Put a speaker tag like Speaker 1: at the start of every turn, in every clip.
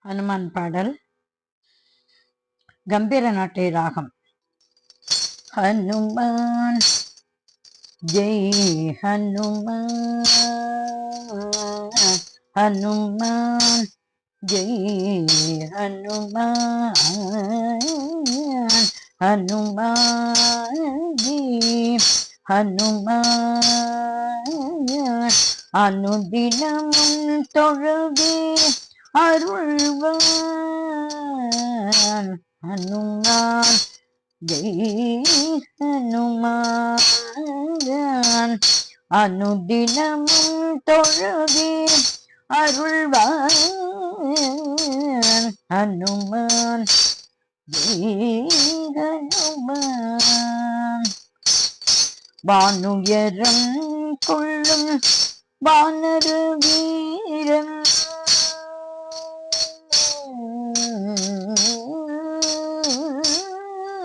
Speaker 1: ஹனுமான் பாடல். கம்பீர நாட்டை ராகம். ஹனுமான் ஜெய் ஹனுமான், ஹனுமான் ஜெய் ஹனுமான், ஹனுமான் ஜெய் ஹனுமான். அனுதினமும் தொழுதே அருள்வான், ஹனுமான் ஜெய் ஹனுமான். அனுதினமும் தொழுதே அருள்வான், ஹனுமான் ஜெய் ஹனுமான். வானுயரம் கொள்ளும் வானர வீரன், வானுயரம் கொள்ளும்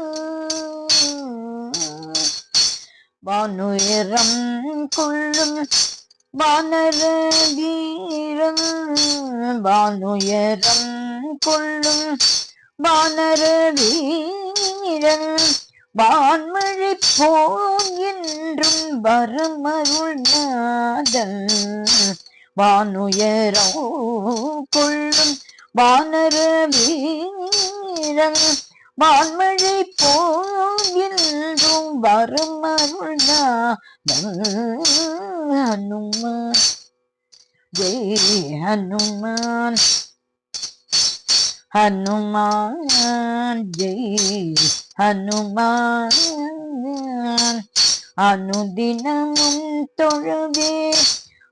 Speaker 1: வானர வீரன், வானுயரம் கொள்ளும் வானர வீரன். வான்மழை போல் என்றும் வரமருள் நாதன், வானுயரம் கொள்ளும் வானர வீரன். வான்மழை போல் என்றும் வரமருள் நாதன், ஹனுமான் ஜெய் ஹனுமான், ஹனுமான் ஜெய் ஹனுமான். அனுதினமும் தொழுதே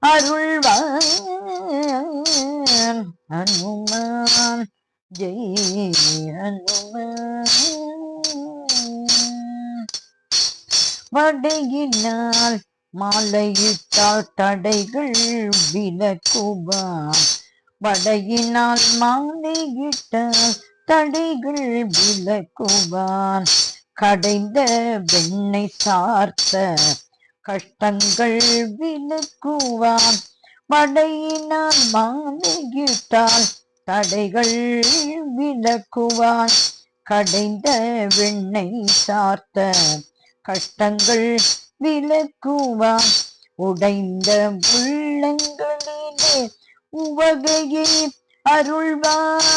Speaker 1: அருள்வான், ஹனுமான் ஜெய் ஹனுமான். வடையினால் மாலையிட்டால் தடைகள் விலக்குவான், வடையினால் மாலையிட்டால் தடைகள் விலக்குவான். கடைந்த வெண்ணை சார்த்த கஷ்டங்கள் விலக்குவான், வடையினால் மாலையிட்டால் தடைகள் விலக்குவான். கடைந்த வெண்ணை சார்த்த கஷ்டங்கள் விலக்குவான். உடைந்த உள்ளங்களிலே உவகையை அருள்வான்,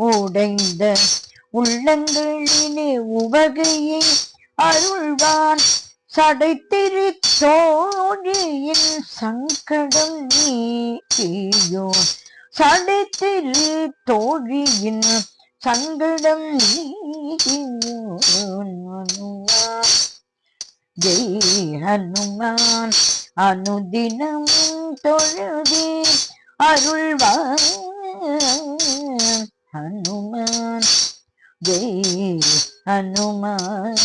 Speaker 1: உடைந்த உள்ளங்களிலே உவகையை அருள்வான். சடைத்திரு தோழியின் சங்கடம் நீக்கியோ, சடைத்திரு தோழியின் சங்கடம் நீக்கியோ, ஹனுமான் ஜெய் ஹனுமான். அனுதினமும் தொழுதே அருள்வான், ஹனுமான் ஜெய் ஹனுமான்.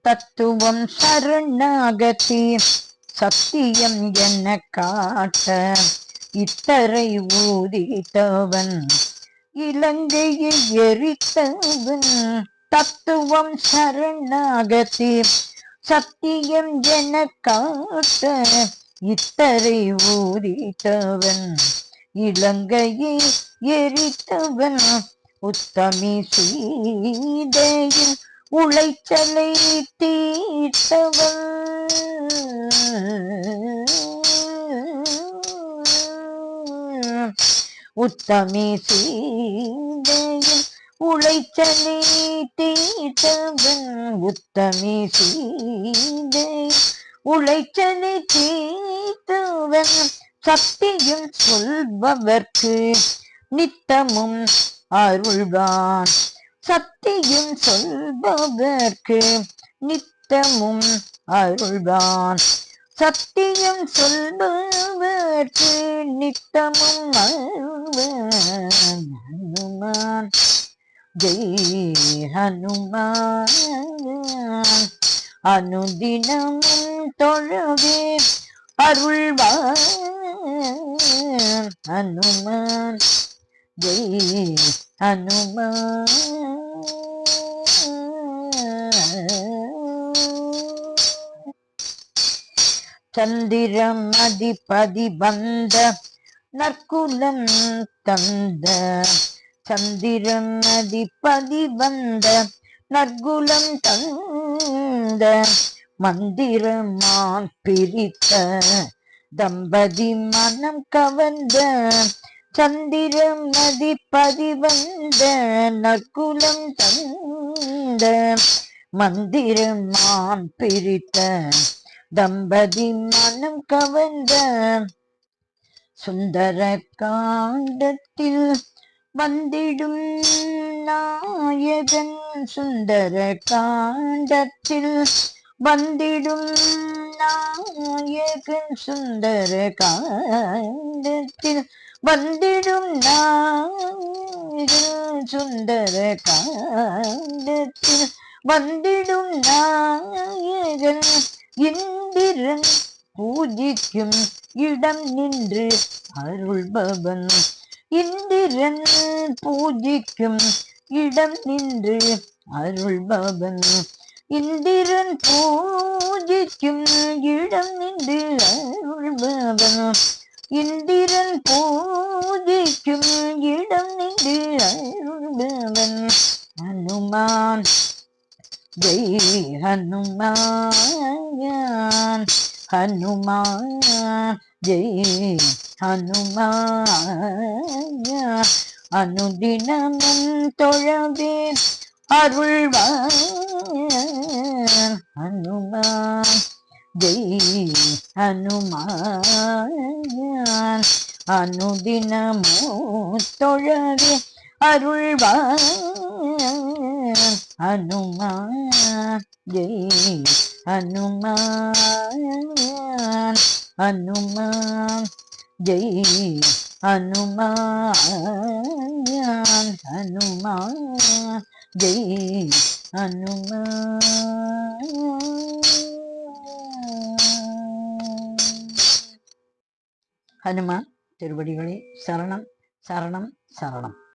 Speaker 1: தத்துவம் சரணாகதி சத்தியம் என காட்ட இத்தரை ஊதித்தவன், இலங்கையில் எரித்தவன். தத்துவம் சரணாகதி சத்தியம் என காட்ட இத்தரை ஊதித்தவன், இலங்கையை எரித்தவன். உத்தமி சீதையின் உளைச்சலை தீர்த்தவன், உத்தமி சீதையின் உளைச்சலை தீர்த்தவன். உத்தமி சீதை உளைச்சலை தீர்த்தவன். சத்தியம் சொல்பவர்க்கு நித்தமும் அருள்வான், சத்தியம் சொல்பவர்க்கு நித்தமும் அருள்வான். சத்தியம் சொல்பவர்க்கு நித்தமும் அருள்வான், ஹனுமான் ஜெய் ஹனுமான். அனுதினமும் தொழுதே அருள்வான், ஹனுமான் ஜெய் ஹனுமான். சந்திரம் அதிபதி வந்த நற்குலம் தந்த சந்திரம் அதிபதி வந்த நற்குலம் தந்த மந்திரமான் பிரித்த தம்பதி மனம் கவர்ந்த சந்திரம் அதிபதி வந்த நற்குலம் தந்த மந்திரமான் பிரித்த தம்பதி மனம் கவர்ந்த சுந்தர காண்டத்தில் வந்திடும் நாயகன் சுந்தர காண்டத்தில் வந்திடும் நாயகன் சுந்தர காண்டத்தில் வந்திடும் நாயகன் சுந்தர காண்டத்தில் வந்திடும் நாயகன் இந்திரன் பூஜிக்கும் இடம் நின்று அருள்பவன் இந்திரன் பூஜிக்கும் இடம் நின்று அருள்பவன் இந்திரன் பூஜிக்கும் இடம் நின்று அருள்பவன் இந்திரன் பூஜிக்கும் இடம் நின்று அருள்பவன் ஹனுமான் ஜெய் ஹனுமான் ஹனுமான் ஜெய் ஹனுமான் அனுதினமும் தொழவே அருள்வான் ஹனுமான் ஜெய் ஹனுமான் அனுதினமும் தொழவே அருள்வான் ஹனுமான் ஜெய் ஹனுமான் ஹனுமான் ஜெய் ஹனுமான் ஹனுமான் ஜெய் ஹனுமான். ஹனுமான் திருவடிகளே சரணம் சரணம் சரணம்.